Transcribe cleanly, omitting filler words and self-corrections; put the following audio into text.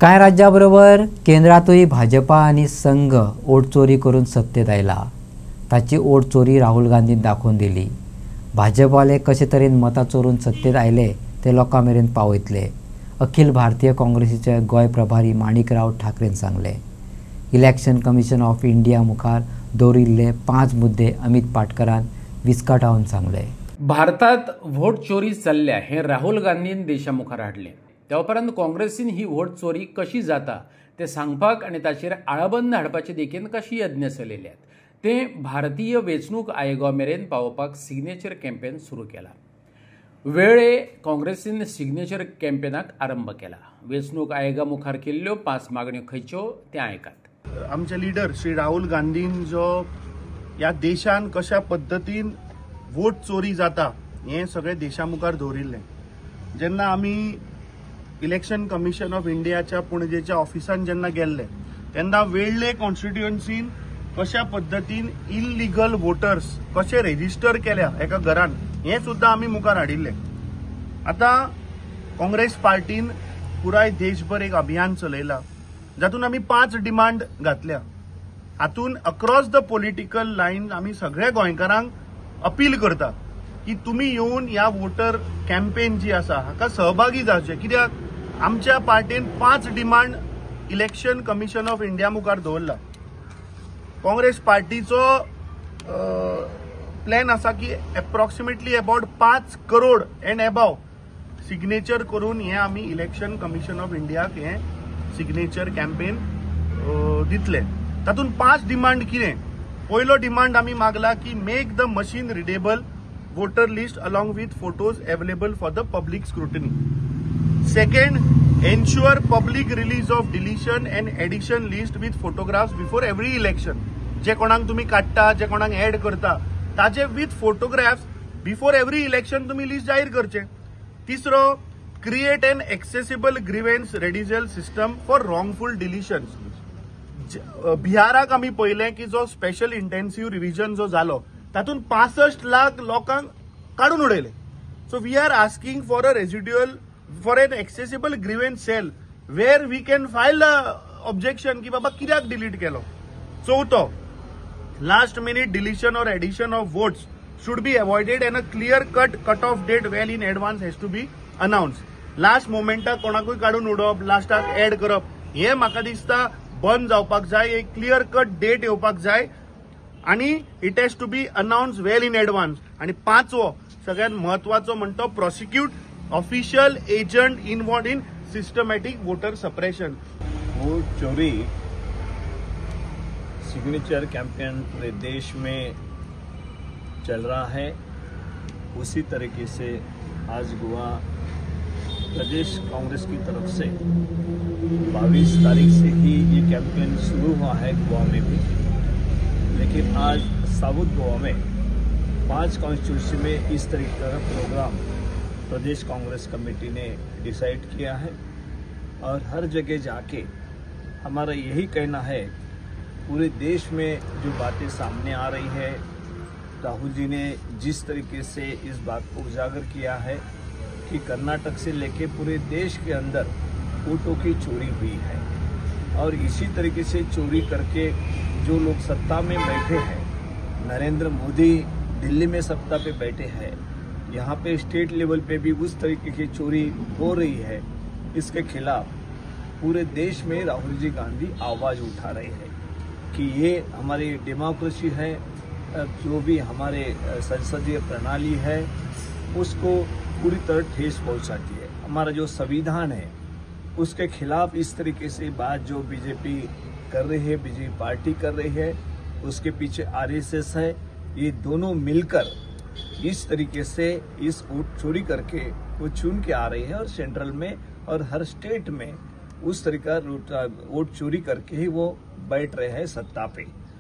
कांय राज्याबरोबर केंद्रातूय भाजपा आनी संघ वोट चोरी करून सत्तेत आयला। ताची वोट चोरी राहुल गांधीन दाखोवन दिली। भाजपवाले कशे तरेन मतां चोरून सत्तेत आयले ते लोकां मेरेन पावयतले, अखिल भारतीय काँग्रेसीचे गोंय प्रभारी माणिकराव ठाकरेन सांगले। इलेक्शन कमिशन ऑफ इंडिया मुखार दवरिल्ले 5 मुद्दे अमित पाटकरान विस्कटावन सांगले। भारतात व्होट चोरी चल्ल्या हे राहुल गांधीन देशा मुखार हाडले। त्या उपरांत काँग्रेसीन ही व्होट चोरी कशी जाता ते सांगपाक आनी ताचेर आळाबंद हाडपाचे देखीन कशी यत्न चलयल्यात ते भारतीय वेंचणूक आयोगा मेरेन पावोवपाक सिग्नेचर कॅम्पेन सुरू केला। वेळे काँग्रेसीन सिग्नेचर कॅम्पेनाक आरंभ केला। वेंचणूक आयोगा मुखार केल्ल्यो 5 मागण्यो खंयच्यो ते आयकात। आमचे लीडर श्री राहुल गांधीन जो ह्या देशान कशा पद्दतीन वोट चोरी जाता हे सगळे देशा मुखार दवरिल्ले। जेन्ना आमी इलेक्शन कमिशन ऑफ इंडियाच्या पणजेच्या ऑफिसान जेन्ना गेल्ले तेन्ना वेळ्ळे कॉन्स्टिट्युएन्सीन कशा पद्दतीन इल्लीगल वोटर्स कशे रेजिस्टर केल्या एका घरान हे सुद्धा आमी मुखार हाडिल्ले। आता काँग्रेस पार्टीन पुराय देशभर एक अभियान चलयला जातून आमी 5 डिमांड घातल्या। हातून अक्रॉस द पॉलिटिकल लायन आमी सगळ्या गोंयकारांक अपील करता की तुम्ही येऊन ह्या वोटर कॅम्पेन जी आसा हाका सहभागी जावचे, कित्याक आमच्या पार्टीन 5 demand election commission of India मुखार दवरला। काँग्रेस पार्टीचो प्लॅन आसा की approximately about 5 crore end above signature करून हे आमी इलेक्शन कमिशन ऑफ इंडियाक हे सिग्नेचर कॅम्पेन दितले। तातून 5 डिमांड कितें? पयलो डिमांड आमी मागला की make the machine readable voter list along with photos available for the public scrutiny. Second, ensure public release of deletion and addition list with photographs before every election. जे कोणाक तुम्ही काढता, जे कोणाक ऍड करता ताजे with photographs before every election तुम्ही list जाहीर करचे। तिसरो, create an accessible grievance redressal system for wrongful deletions. बिहाराक आमी पळयलें की जो स्पेशल इंटेन्सिव्ह रिव्हिजन जो जालो तातून 65 लाख लोकांक काढून उडयले। So we are asking for a residual for an accessible grievance cell where we can file objection की बाबा कित्याक डिलीट केलो। चौथो, लास्ट मिनिट डिलीशन और addition of votes should be avoided and a clear cut off date well in advance has to be announce. लास्ट मोमेंटाक कोणाकूय काढून उडोवप, लास्टाक ऍड करप हे म्हाका दिसता बंद जावपाक जाय। एक क्लियर कट डेट येवपाक जाय आणि it has to be announce well in advance. आणि 5वो सगळ्यात महत्वाचो म्हणतो prosecute official agent involved in systematic voter suppression. Vote चोरी सिग्नेचर कैंपेन पूरे देश में चल रहा है। उसी तरीके से आज गोवा प्रदेश कांग्रेस की तरफ से 22 तारीख से ही ये कैंपेन शुरू हुआ है गोवा में भी, लेकिन आज साउथ गोवा में 5 कॉन्स्टिट्यूंसी में इस तरीके का प्रोग्राम प्रदेश कांग्रेस कमेटी ने डिसाइड किया है। और हर जगह जाके हमारा यही कहना है, पूरे देश में जो बातें सामने आ रही है, राहुल जी ने जिस तरीके से इस बात को उजागर किया है कि कर्नाटक से लेके पूरे देश के अंदर वोटों की चोरी हुई है और इसी तरीके से चोरी करके जो लोग सत्ता में बैठे हैं, नरेंद्र मोदी दिल्ली में सत्ता पे बैठे हैं, यहाँ पे स्टेट लेवल पे भी उस तरीके की चोरी हो रही है। इसके खिलाफ पूरे देश में राहुल जी गांधी आवाज उठा रहे हैं कि ये हमारी डेमोक्रेसी है, जो भी हमारे संसदीय प्रणाली है उसको पूरी तरह ठेस पहुंचाती है। हमारा जो संविधान है उसके खिलाफ इस तरीके से बात जो बीजेपी कर रही है, बीजेपी पार्टी कर रही है, उसके पीछे आरएसएस है, ये दोनों मिलकर इस तरीके से इस वोट चोरी करके वो चुन के आ रही है और सेंट्रल में और हर स्टेट में उस तरीका वोट चोरी करके ही वो बैठ रहे हैं सत्ता पे।